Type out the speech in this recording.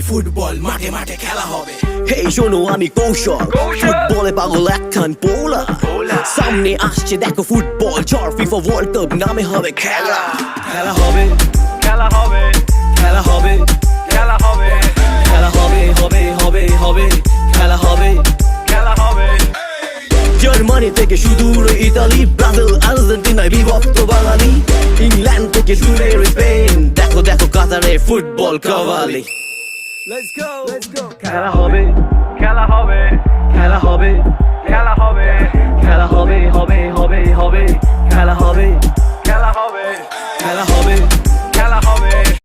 Football মাঠে মাঠে খেলা হবে। হেই শোনো আমি কৌশল, ফুটবলে পাগল একখান পোলা। সামনে আসছে দেখো ফুটবল ঝড়, ফিফা ওয়ার্ল্ড কাপ নামে হবে খেলা। খেলা হবে, খেলা হবে, খেলা হবে, খেলা হবে, খেলা হবে, হবে হবে হবে, খেলা হবে। খেলা হবে। জার্মানি থেকে সুদূর ইতালি, ব্রাজিল আর্জেন্টিনায় বিভক্ত বাঙালি, ইংল্যান্ড থেকে দূরে স্পেন, দেখো দেখো কাতারে football qawwali. Let's go, let's go. খেলা হবে, খেলা হবে, খেলা হবে, খেলা হবে, খেলা হবে, হবে হবে হবে, খেলা হবে, খেলা হবে, খেলা হবে, খেলা হবে,